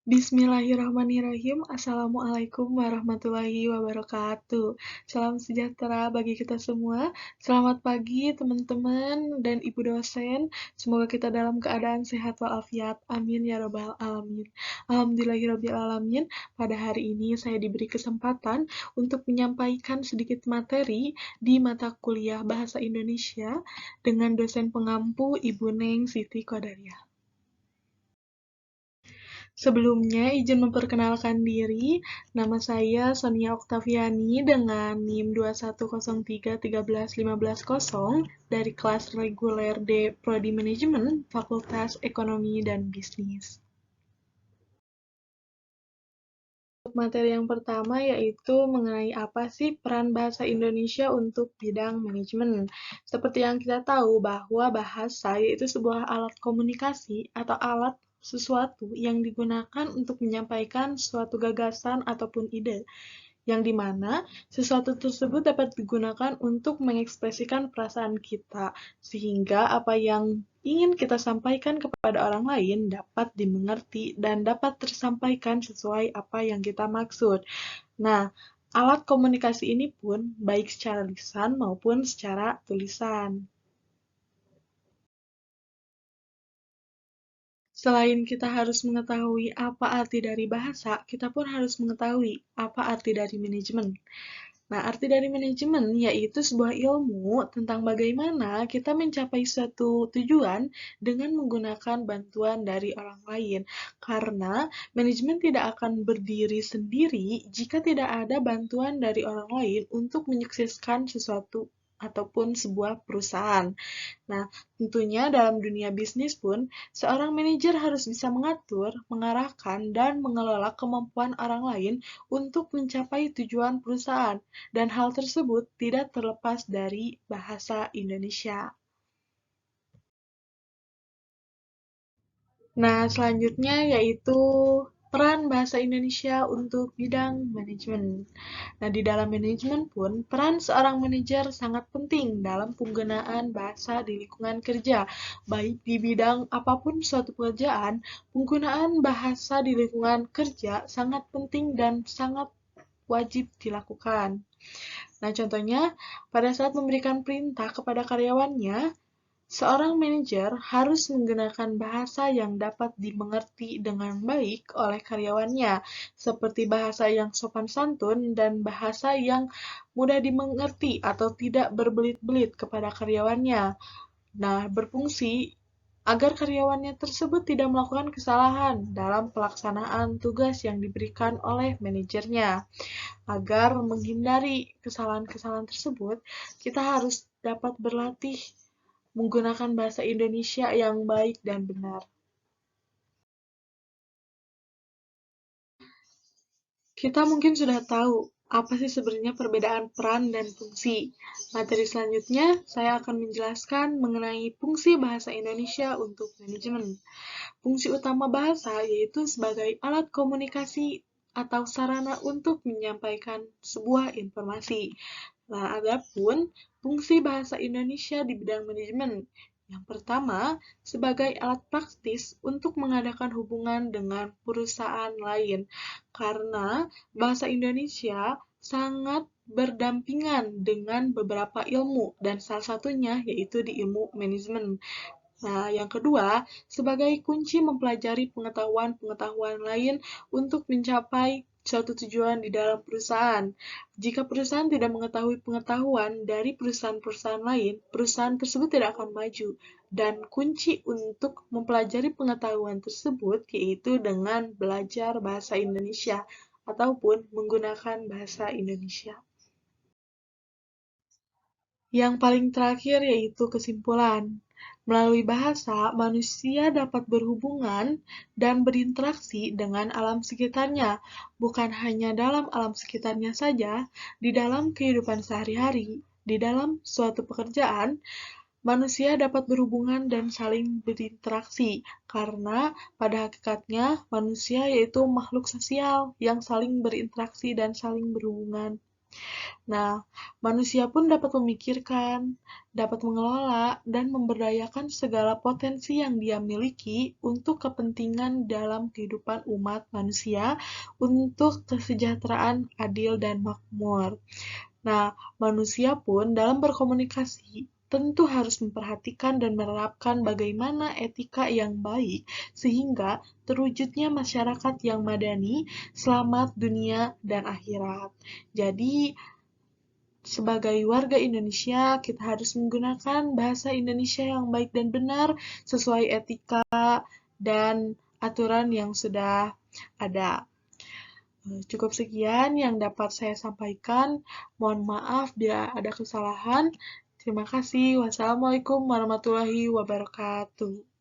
Bismillahirrahmanirrahim. Assalamualaikum warahmatullahi wabarakatuh. Salam sejahtera bagi kita semua. Selamat pagi teman-teman dan ibu dosen. Semoga kita dalam keadaan sehat walafiat. Amin ya rabbal alamin. Alhamdulillahirabbil alamin. Pada hari ini saya diberi kesempatan untuk menyampaikan sedikit materi di mata kuliah Bahasa Indonesia dengan dosen pengampu Ibu Neng Siti Qadariyah. Sebelumnya, izin memperkenalkan diri, nama saya Sonia Oktaviani dengan NIM 2103131510 dari kelas reguler D Prodi Manajemen, Fakultas Ekonomi dan Bisnis. Untuk materi yang pertama yaitu mengenai apa sih peran bahasa Indonesia untuk bidang manajemen. Seperti yang kita tahu bahwa bahasa yaitu sebuah alat komunikasi atau alat sesuatu yang digunakan untuk menyampaikan suatu gagasan ataupun ide, yang dimana sesuatu tersebut dapat digunakan untuk mengekspresikan perasaan kita, sehingga apa yang ingin kita sampaikan kepada orang lain dapat dimengerti dan dapat tersampaikan sesuai apa yang kita maksud. Nah, alat komunikasi ini pun baik secara lisan maupun secara tulisan. Selain kita harus mengetahui apa arti dari bahasa, kita pun harus mengetahui apa arti dari manajemen. Nah, arti dari manajemen yaitu sebuah ilmu tentang bagaimana kita mencapai suatu tujuan dengan menggunakan bantuan dari orang lain. Karena manajemen tidak akan berdiri sendiri jika tidak ada bantuan dari orang lain untuk menyukseskan sesuatu ataupun sebuah perusahaan. Nah, tentunya dalam dunia bisnis pun, seorang manajer harus bisa mengatur, mengarahkan, dan mengelola kemampuan orang lain untuk mencapai tujuan perusahaan, dan hal tersebut tidak terlepas dari bahasa Indonesia. Nah, selanjutnya yaitu peran bahasa Indonesia untuk bidang manajemen. Nah, di dalam manajemen pun, peran seorang manajer sangat penting dalam penggunaan bahasa di lingkungan kerja. Baik di bidang apapun suatu pekerjaan, penggunaan bahasa di lingkungan kerja sangat penting dan sangat wajib dilakukan. Nah, contohnya, pada saat memberikan perintah kepada karyawannya, seorang manajer harus menggunakan bahasa yang dapat dimengerti dengan baik oleh karyawannya, seperti bahasa yang sopan santun dan bahasa yang mudah dimengerti atau tidak berbelit-belit kepada karyawannya. Nah, berfungsi agar karyawannya tersebut tidak melakukan kesalahan dalam pelaksanaan tugas yang diberikan oleh manajernya. Agar menghindari kesalahan-kesalahan tersebut, kita harus dapat berlatih menggunakan bahasa Indonesia yang baik dan benar. Kita mungkin sudah tahu apa sih sebenarnya perbedaan peran dan fungsi. Materi selanjutnya, saya akan menjelaskan mengenai fungsi bahasa Indonesia untuk manajemen. Fungsi utama bahasa yaitu sebagai alat komunikasi atau sarana untuk menyampaikan sebuah informasi. Nah, adapun fungsi bahasa Indonesia di bidang manajemen. Yang pertama, sebagai alat praktis untuk mengadakan hubungan dengan perusahaan lain. Karena bahasa Indonesia sangat berdampingan dengan beberapa ilmu dan salah satunya yaitu di ilmu manajemen. Nah, yang kedua, sebagai kunci mempelajari pengetahuan-pengetahuan lain untuk mencapai suatu tujuan di dalam perusahaan. Jika perusahaan tidak mengetahui pengetahuan dari perusahaan-perusahaan lain, perusahaan tersebut tidak akan maju. Dan kunci untuk mempelajari pengetahuan tersebut yaitu dengan belajar bahasa Indonesia ataupun menggunakan bahasa Indonesia. Yang paling terakhir yaitu kesimpulan. Melalui bahasa, manusia dapat berhubungan dan berinteraksi dengan alam sekitarnya, bukan hanya dalam alam sekitarnya saja, di dalam kehidupan sehari-hari, di dalam suatu pekerjaan, manusia dapat berhubungan dan saling berinteraksi, karena pada hakikatnya manusia yaitu makhluk sosial yang saling berinteraksi dan saling berhubungan. Nah, manusia pun dapat memikirkan, dapat mengelola, dan memberdayakan segala potensi yang dia miliki untuk kepentingan dalam kehidupan umat manusia untuk kesejahteraan adil dan makmur. Nah, manusia pun dalam berkomunikasi tentu harus memperhatikan dan menerapkan bagaimana etika yang baik sehingga terwujudnya masyarakat yang madani, selamat dunia dan akhirat. Jadi, sebagai warga Indonesia, kita harus menggunakan bahasa Indonesia yang baik dan benar sesuai etika dan aturan yang sudah ada. Cukup sekian yang dapat saya sampaikan. Mohon maaf bila ada kesalahan. Terima kasih. Wassalamualaikum warahmatullahi wabarakatuh.